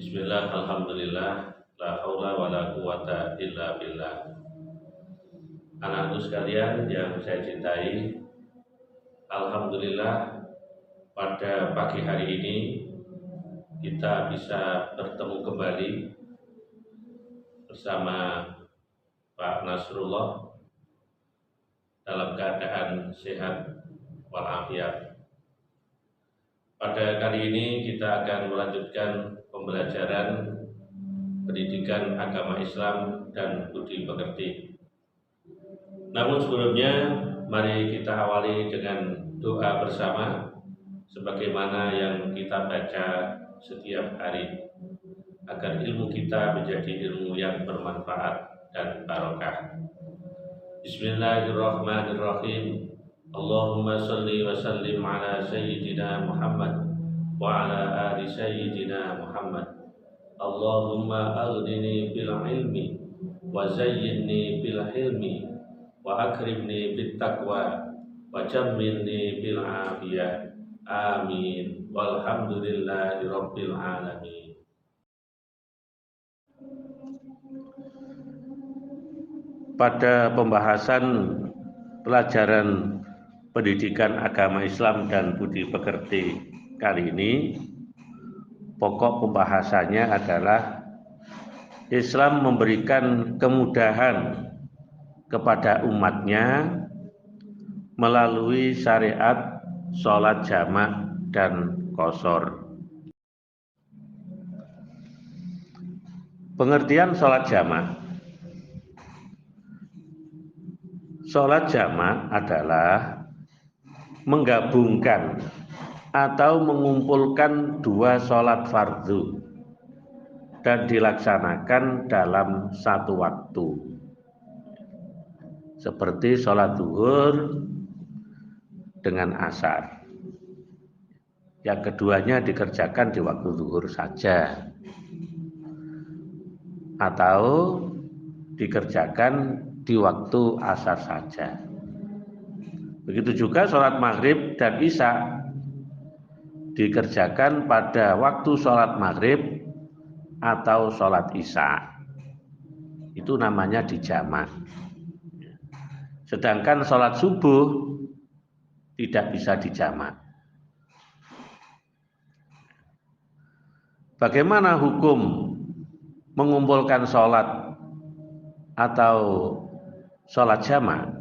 Bismillah, alhamdulillah, la haula wa la quwata illa billah. Anak-anakku sekalian yang saya cintai, alhamdulillah pada pagi hari ini kita bisa bertemu kembali bersama Pak Nasrullah dalam keadaan sehat walafiat. Pada kali ini kita akan melanjutkan pembelajaran pendidikan agama Islam dan budi pekerti. Namun sebelumnya, mari kita awali dengan doa bersama sebagaimana yang kita baca setiap hari agar ilmu kita menjadi ilmu yang bermanfaat dan barokah. Bismillahirrahmanirrahim. Allahumma salli wa sallim ala sayyidina Muhammad wa ala ali sayyidina Muhammad. Allahumma aghnini bil ilmi wa zayyinni bil hilmi wa akrimni bit taqwa wa jammilni bil afiyah. Amin. Walhamdulillahi rabbil alamin. Pada pembahasan pelajaran pendidikan agama Islam dan budi pekerti kali ini, pokok pembahasannya adalah Islam memberikan kemudahan kepada umatnya melalui syariat sholat jamak dan qashar. Pengertian sholat jamak. Sholat jamak adalah menggabungkan atau mengumpulkan dua sholat fardu dan dilaksanakan dalam satu waktu. Seperti sholat zuhur dengan asar. Yang keduanya dikerjakan di waktu zuhur saja. Atau dikerjakan di waktu asar saja. Begitu juga sholat maghrib dan isya dikerjakan pada waktu sholat maghrib atau sholat isya. Itu namanya dijamak. Sedangkan sholat subuh tidak bisa dijamak. Bagaimana hukum mengumpulkan sholat atau sholat jamak?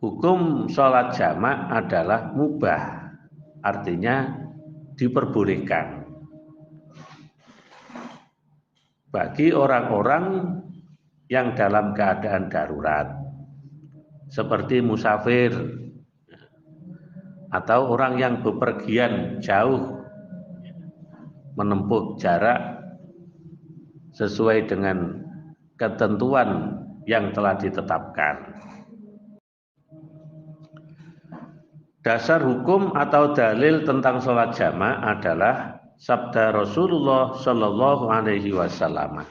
Hukum sholat jamak adalah mubah, artinya diperbolehkan bagi orang-orang yang dalam keadaan darurat, seperti musafir atau orang yang bepergian jauh menempuh jarak sesuai dengan ketentuan yang telah ditetapkan. Dasar hukum atau dalil tentang sholat jamak adalah sabda Rasulullah Sallallahu Alaihi Wasallam.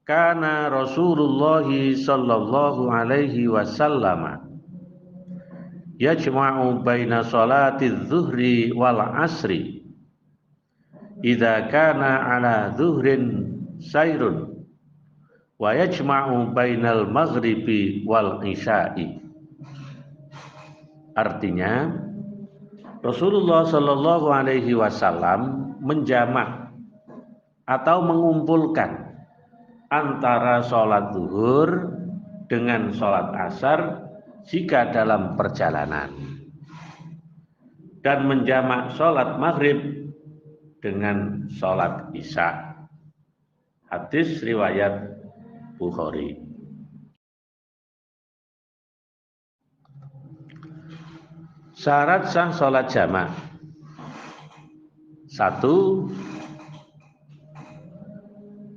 Kana Rasulullah Sallallahu Alaihi Wasallam yajma'u baina sholati zuhri wal asri idza kana ala zuhrin sairun wa yajma'u bainal maghribi wal isya'i. Artinya, Rasulullah Shallallahu Alaihi Wasallam menjamak atau mengumpulkan antara sholat zuhur dengan sholat asar jika dalam perjalanan, dan menjamak sholat maghrib dengan sholat isya. Hadis riwayat Bukhari. Syarat sah sholat jamak. 1.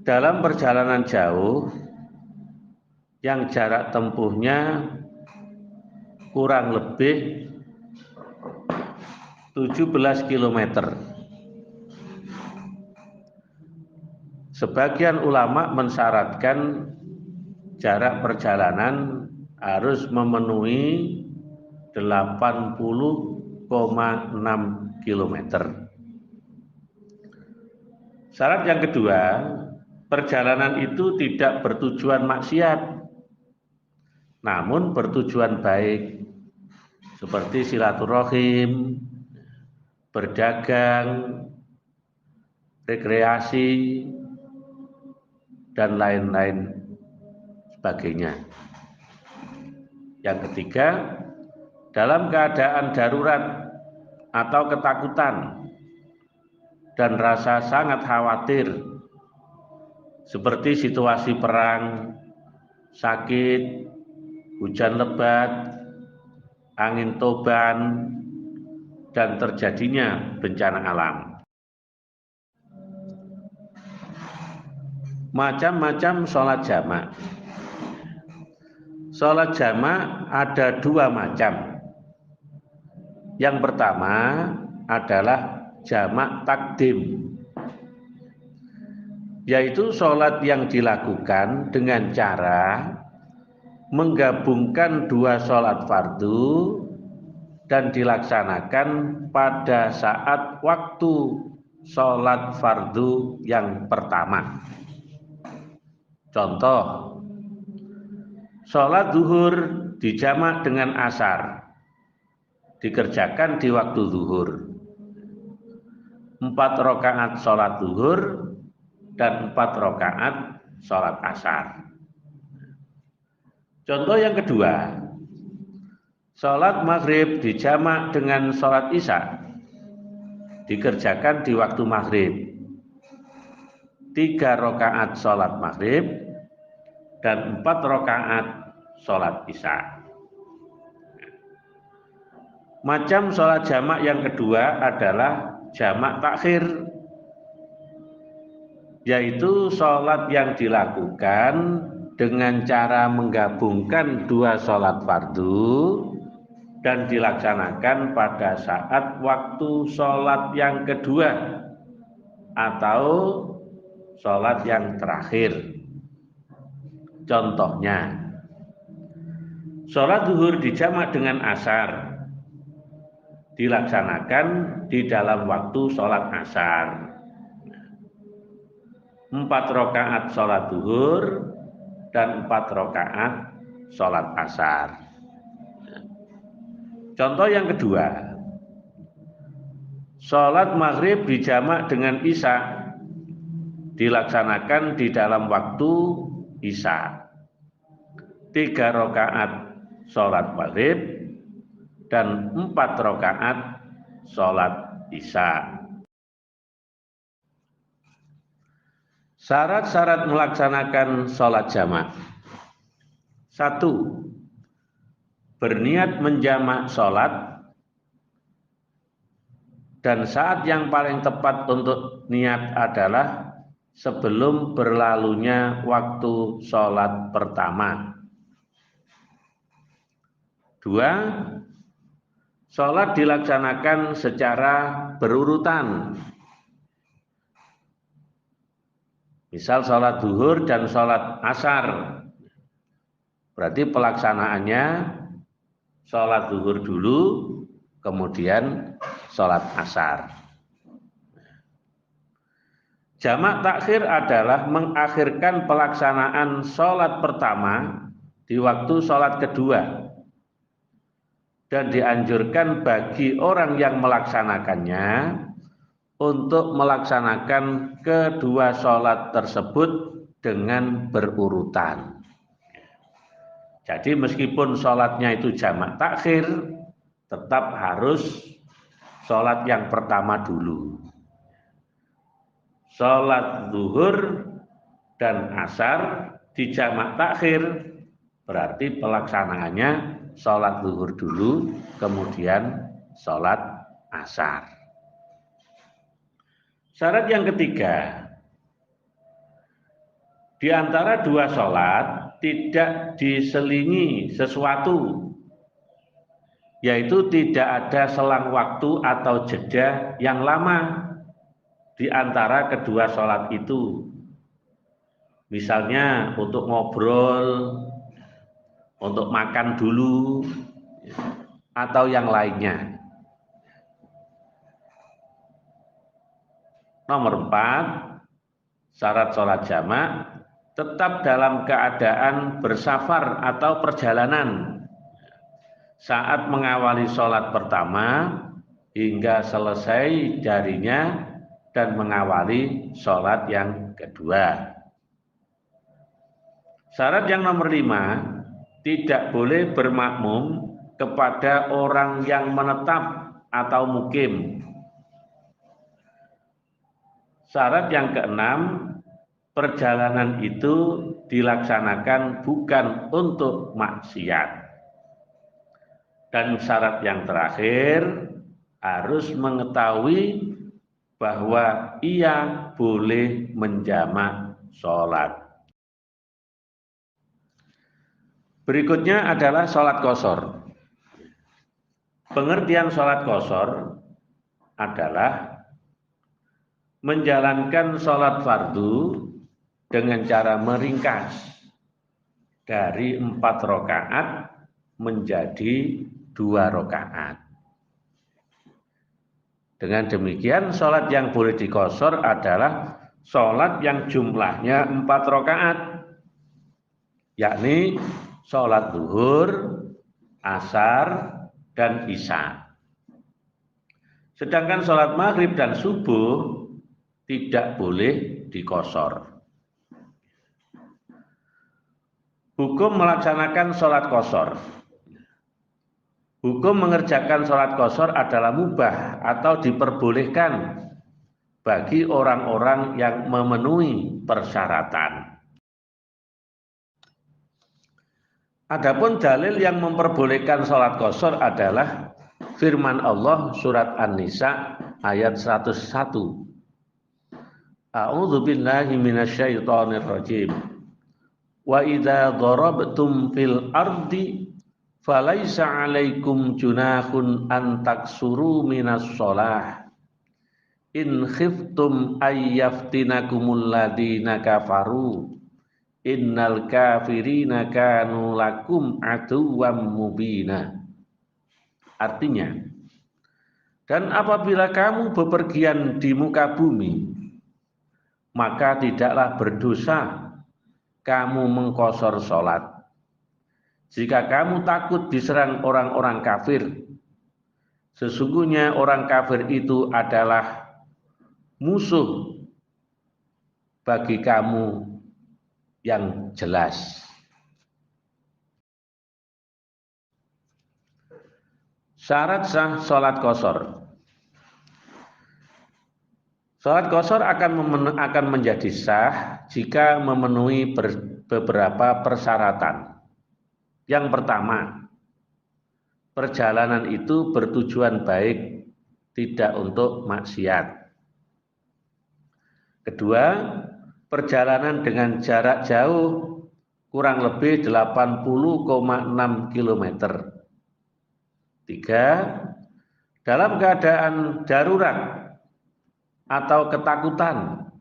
Dalam perjalanan jauh yang jarak tempuhnya kurang lebih 17 km. Sebagian ulama mensyaratkan jarak perjalanan harus memenuhi 80,6 km. Syarat yang kedua, perjalanan itu tidak bertujuan maksiat, namun bertujuan baik, seperti silaturahim, berdagang, rekreasi, dan lain-lain sebagainya. Yang ketiga, dalam keadaan darurat atau ketakutan dan rasa sangat khawatir, seperti situasi perang, sakit, hujan lebat, angin toban, dan terjadinya bencana alam. Macam-macam sholat jamak. Sholat jamak ada dua macam. Yang pertama adalah jamak takdim, yaitu sholat yang dilakukan dengan cara menggabungkan dua sholat fardu dan dilaksanakan pada saat waktu sholat fardu yang pertama. Contoh, sholat zuhur dijamak dengan asar, dikerjakan di waktu zuhur. 4 rakaat sholat zuhur dan 4 rakaat sholat asar. Contoh yang kedua, sholat maghrib dijamak dengan sholat isya, dikerjakan di waktu maghrib. 3 rakaat sholat maghrib dan 4 rakaat sholat isya. Macam sholat jamak yang kedua adalah jamak takhir, yaitu sholat yang dilakukan dengan cara menggabungkan dua sholat fardu dan dilaksanakan pada saat waktu sholat yang kedua atau sholat yang terakhir. Contohnya, sholat zuhur dijamak dengan asar, dilaksanakan di dalam waktu sholat asar. 4 rakaat sholat zuhur dan 4 rakaat sholat asar. Contoh yang kedua, sholat maghrib dijamak dengan isya, dilaksanakan di dalam waktu isya. 3 rakaat sholat maghrib dan 4 rakaat sholat isya. Syarat-syarat melaksanakan sholat jamak. 1. Berniat menjamak sholat, dan saat yang paling tepat untuk niat adalah sebelum berlalunya waktu sholat pertama. 2. Sholat dilaksanakan secara berurutan. Misal sholat zuhur dan sholat asar, berarti pelaksanaannya sholat zuhur dulu, kemudian sholat asar. Jamak takhir adalah mengakhirkan pelaksanaan sholat pertama di waktu sholat kedua, dan dianjurkan bagi orang yang melaksanakannya untuk melaksanakan kedua sholat tersebut dengan berurutan. Jadi meskipun sholatnya itu jamak takhir, tetap harus sholat yang pertama dulu. Sholat zuhur dan asar di jamak takhir, berarti pelaksanaannya sholat zuhur dulu, kemudian sholat asar. Syarat yang ketiga, di antara dua sholat tidak diselingi sesuatu, yaitu tidak ada selang waktu atau jeda yang lama di antara kedua sholat itu. Misalnya untuk ngobrol, untuk makan dulu, atau yang lainnya. Nomor 4, syarat sholat jamak tetap dalam keadaan bersafar atau perjalanan saat mengawali sholat pertama hingga selesai darinya dan mengawali sholat yang kedua. Syarat yang nomor 5, tidak boleh bermakmum kepada orang yang menetap atau mukim. Syarat yang ke-6, perjalanan itu dilaksanakan bukan untuk maksiat. Dan syarat yang terakhir, harus mengetahui bahwa ia boleh menjamak sholat. Berikutnya adalah sholat qashar. Pengertian sholat qashar adalah menjalankan sholat fardu dengan cara meringkas dari 4 rakaat menjadi 2 rakaat. Dengan demikian, sholat yang boleh diqashar adalah sholat yang jumlahnya 4 rakaat, yakni sholat zuhur, asar, dan isya. Sedangkan sholat maghrib dan subuh tidak boleh diqashar. Hukum melaksanakan sholat qashar. Hukum mengerjakan sholat qashar adalah mubah atau diperbolehkan bagi orang-orang yang memenuhi persyaratan. Adapun dalil yang memperbolehkan sholat qashar adalah firman Allah surat An-Nisa ayat 101. A'udzu billahi minasyaitonir rajim. Wa idza darabtum fil ardi falaisa 'alaikum junahun an taksuru minas shalah in khiftum ayyaftinakumul ladina kafaru innal kafirina kanu lakum aduwwam mubina. Artinya, dan apabila kamu bepergian di muka bumi, maka tidaklah berdosa kamu mengqashar sholat jika kamu takut diserang orang-orang kafir. Sesungguhnya orang kafir itu adalah musuh bagi kamu yang jelas. Syarat sah sholat qashar. Sholat qashar akan menjadi sah jika memenuhi beberapa persyaratan. Yang pertama, perjalanan itu bertujuan baik, tidak untuk maksiat. Kedua, perjalanan dengan jarak jauh kurang lebih 80,6 km. Tiga, dalam keadaan darurat atau ketakutan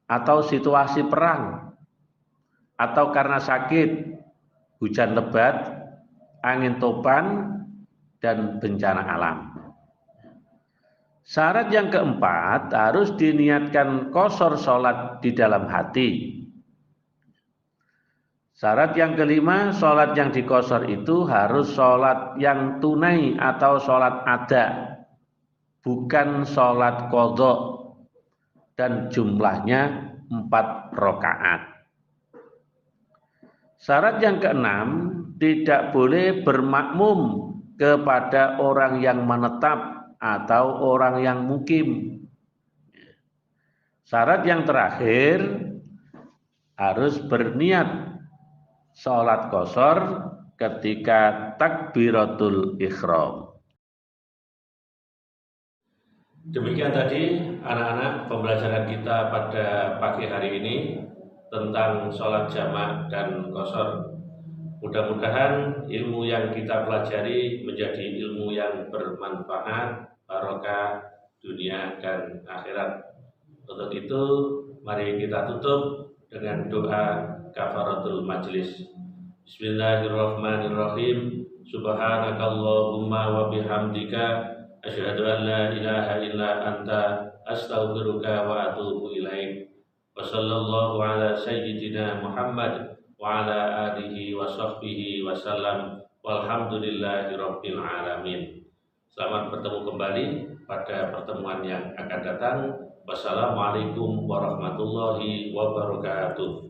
atau situasi perang atau karena sakit, hujan lebat, angin topan, dan bencana alam. Syarat yang keempat, harus diniatkan qashar sholat di dalam hati. Syarat yang kelima, sholat yang diqashar itu harus sholat yang tunai atau sholat ada, bukan sholat qadha, dan jumlahnya 4 rakaat. Syarat yang keenam, tidak boleh bermakmum kepada orang yang menetap atau orang yang mukim. Syarat yang terakhir, harus berniat sholat qashar ketika takbiratul ihram. Demikian tadi anak-anak pembelajaran kita pada pagi hari ini tentang sholat jamak dan qashar. Mudah-mudahan ilmu yang kita pelajari menjadi ilmu yang bermanfaat, barokah dunia dan akhirat. Untuk itu, mari kita tutup dengan doa kafaratul majlis. Bismillahirrahmanirrahim. Subhanakallahumma wa bihamdika asyhadu an la ilaha illa anta astaghfiruka wa atubu ilaik. Wa sallallahu ala sayyidina Muhammad wa ala alihi wa sahbihi wa sallam. Walhamdulillahi rabbil alamin. Selamat bertemu kembali pada pertemuan yang akan datang. Wassalamualaikum warahmatullahi wabarakatuh.